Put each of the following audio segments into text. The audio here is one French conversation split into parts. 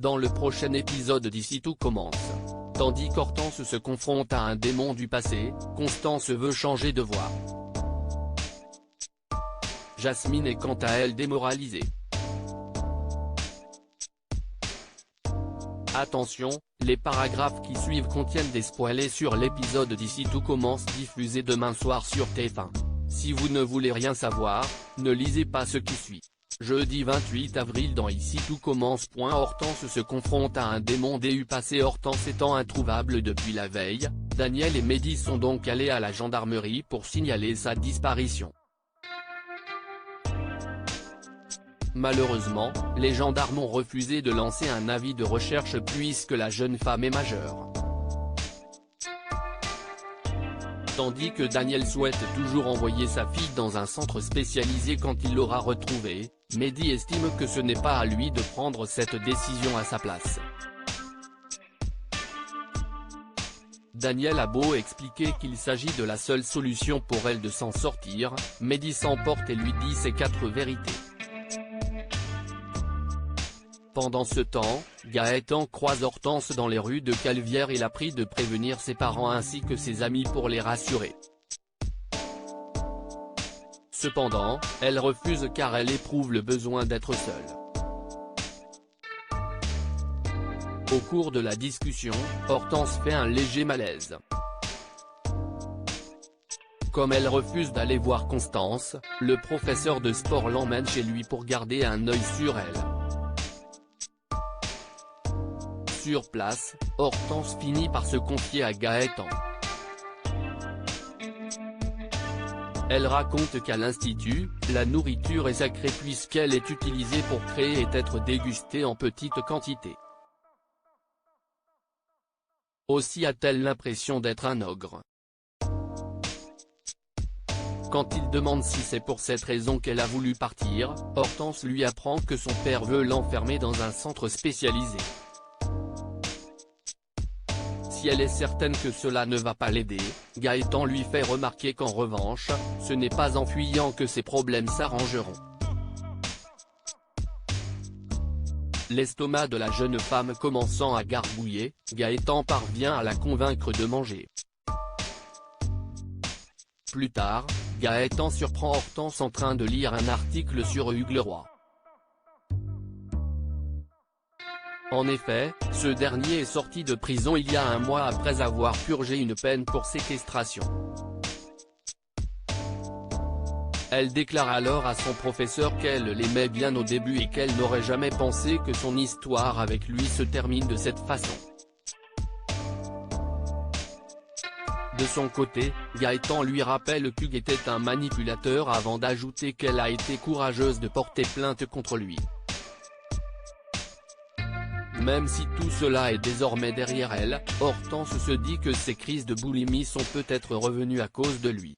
dans le prochain épisode d'Ici tout commence. Tandis qu'Hortense se confronte à un démon du passé, Constance veut changer de voie. Jasmine est quant à elle démoralisée. Attention, les paragraphes qui suivent contiennent des spoilers sur l'épisode d'Ici tout commence diffusé demain soir sur TF1. Si vous ne voulez rien savoir, ne lisez pas ce qui suit. Jeudi 28 avril dans Ici tout commence. Hortense se confronte à un démon du passé. Hortense étant introuvable depuis la veille, Daniel et Mehdi sont donc allés à la gendarmerie pour signaler sa disparition. Malheureusement, les gendarmes ont refusé de lancer un avis de recherche puisque la jeune femme est majeure. Tandis que Daniel souhaite toujours envoyer sa fille dans un centre spécialisé quand il l'aura retrouvée, Mehdi estime que ce n'est pas à lui de prendre cette décision à sa place. Daniel a beau expliquer qu'il s'agit de la seule solution pour elle de s'en sortir, Mehdi s'emporte et lui dit ses 4 vérités. Pendant ce temps, Gaëtan croise Hortense dans les rues de Calvière. Il a pris de prévenir ses parents ainsi que ses amis pour les rassurer. Cependant, elle refuse car elle éprouve le besoin d'être seule. Au cours de la discussion, Hortense fait un léger malaise. Comme elle refuse d'aller voir Constance, le professeur de sport l'emmène chez lui pour garder un œil sur elle. Sur place, Hortense finit par se confier à Gaëtan. Elle raconte qu'à l'institut, la nourriture est sacrée puisqu'elle est utilisée pour créer et être dégustée en petite quantité. Aussi a-t-elle l'impression d'être un ogre. Quand il demande si c'est pour cette raison qu'elle a voulu partir, Hortense lui apprend que son père veut l'enfermer dans un centre spécialisé. Si elle est certaine que cela ne va pas l'aider, Gaëtan lui fait remarquer qu'en revanche, ce n'est pas en fuyant que ses problèmes s'arrangeront. L'estomac de la jeune femme commençant à gargouiller, Gaëtan parvient à la convaincre de manger. Plus tard, Gaëtan surprend Hortense en train de lire un article sur Hugues Leroy. En effet, ce dernier est sorti de prison il y a un mois après avoir purgé une peine pour séquestration. Elle déclare alors à son professeur qu'elle l'aimait bien au début et qu'elle n'aurait jamais pensé que son histoire avec lui se termine de cette façon. De son côté, Gaëtan lui rappelle qu'Hugues était un manipulateur avant d'ajouter qu'elle a été courageuse de porter plainte contre lui. Même si tout cela est désormais derrière elle, Hortense se dit que ses crises de boulimie sont peut-être revenues à cause de lui.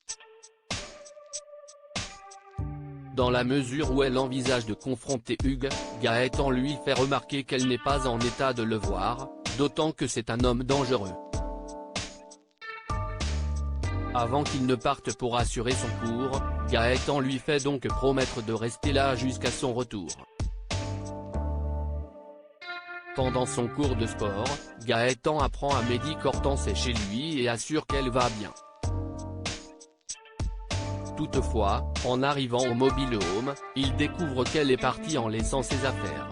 Dans la mesure où elle envisage de confronter Hugues, Gaëtan lui fait remarquer qu'elle n'est pas en état de le voir, d'autant que c'est un homme dangereux. Avant qu'il ne parte pour assurer son cours, Gaëtan lui fait donc promettre de rester là jusqu'à son retour. Pendant son cours de sport, Gaëtan apprend à Mehdi qu'Hortense est chez lui et assure qu'elle va bien. Toutefois, en arrivant au mobile home, il découvre qu'elle est partie en laissant ses affaires.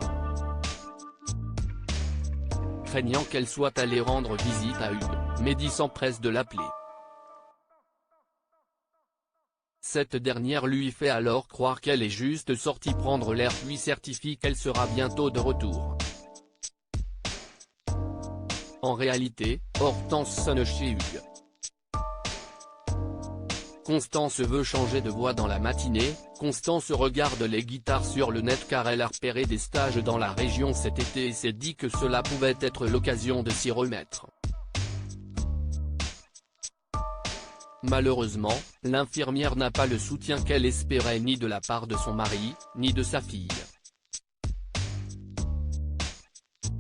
Craignant qu'elle soit allée rendre visite à Hugues, Mehdi s'empresse de l'appeler. Cette dernière lui fait alors croire qu'elle est juste sortie prendre l'air puis certifie qu'elle sera bientôt de retour. En réalité, Hortense sonne chez Hugues. Constance veut changer de voie dans la matinée. Constance regarde les guitares sur le net car elle a repéré des stages dans la région cet été et s'est dit que cela pouvait être l'occasion de s'y remettre. Malheureusement, l'infirmière n'a pas le soutien qu'elle espérait ni de la part de son mari, ni de sa fille.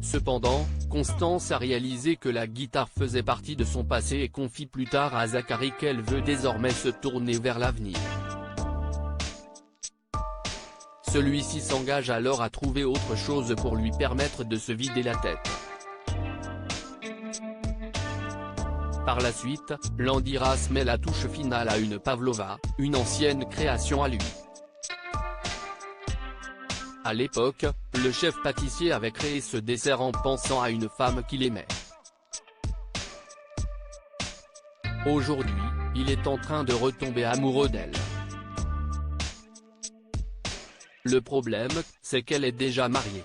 Cependant, Constance a réalisé que la guitare faisait partie de son passé et confie plus tard à Zachary qu'elle veut désormais se tourner vers l'avenir. Celui-ci s'engage alors à trouver autre chose pour lui permettre de se vider la tête. Par la suite, Landiras met la touche finale à une pavlova, une ancienne création à lui. À l'époque, le chef pâtissier avait créé ce dessert en pensant à une femme qu'il aimait. Aujourd'hui, il est en train de retomber amoureux d'elle. Le problème, c'est qu'elle est déjà mariée.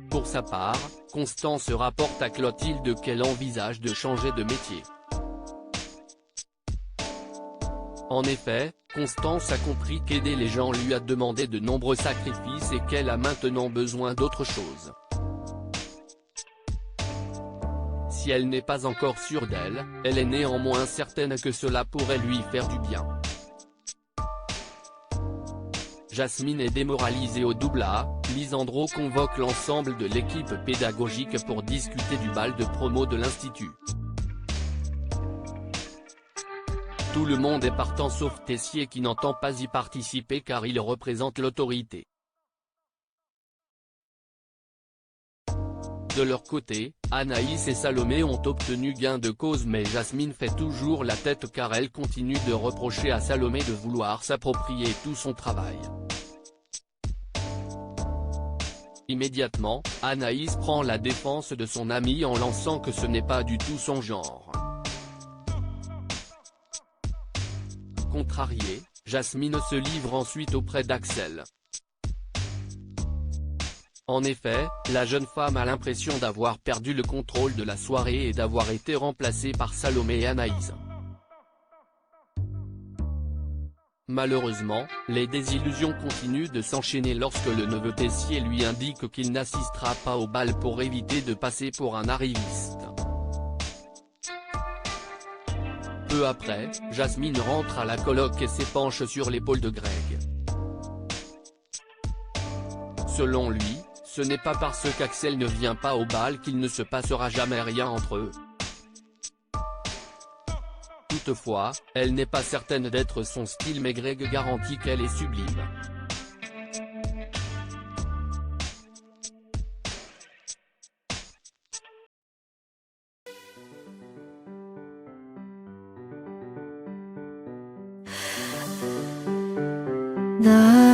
Pour sa part, Constance rapporte à Clotilde qu'elle envisage de changer de métier. En effet, Constance a compris qu'aider les gens lui a demandé de nombreux sacrifices et qu'elle a maintenant besoin d'autre chose. Si elle n'est pas encore sûre d'elle, elle est néanmoins certaine que cela pourrait lui faire du bien. Jasmine est démoralisée au double A, Lisandro convoque l'ensemble de l'équipe pédagogique pour discuter du bal de promo de l'Institut. Tout le monde est partant sauf Tessier qui n'entend pas y participer car il représente l'autorité. De leur côté, Anaïs et Salomé ont obtenu gain de cause mais Jasmine fait toujours la tête car elle continue de reprocher à Salomé de vouloir s'approprier tout son travail. Immédiatement, Anaïs prend la défense de son amie en lançant que ce n'est pas du tout son genre. Contrariée, Jasmine se livre ensuite auprès d'Axel. En effet, la jeune femme a l'impression d'avoir perdu le contrôle de la soirée et d'avoir été remplacée par Salomé et Anaïs. Malheureusement, les désillusions continuent de s'enchaîner lorsque le neveu Tessier lui indique qu'il n'assistera pas au bal pour éviter de passer pour un arriviste. Peu après, Jasmine rentre à la coloc et s'épanche sur l'épaule de Greg. Selon lui, ce n'est pas parce qu'Axel ne vient pas au bal qu'il ne se passera jamais rien entre eux. Toutefois, elle n'est pas certaine d'être son style mais Greg garantit qu'elle est sublime. 나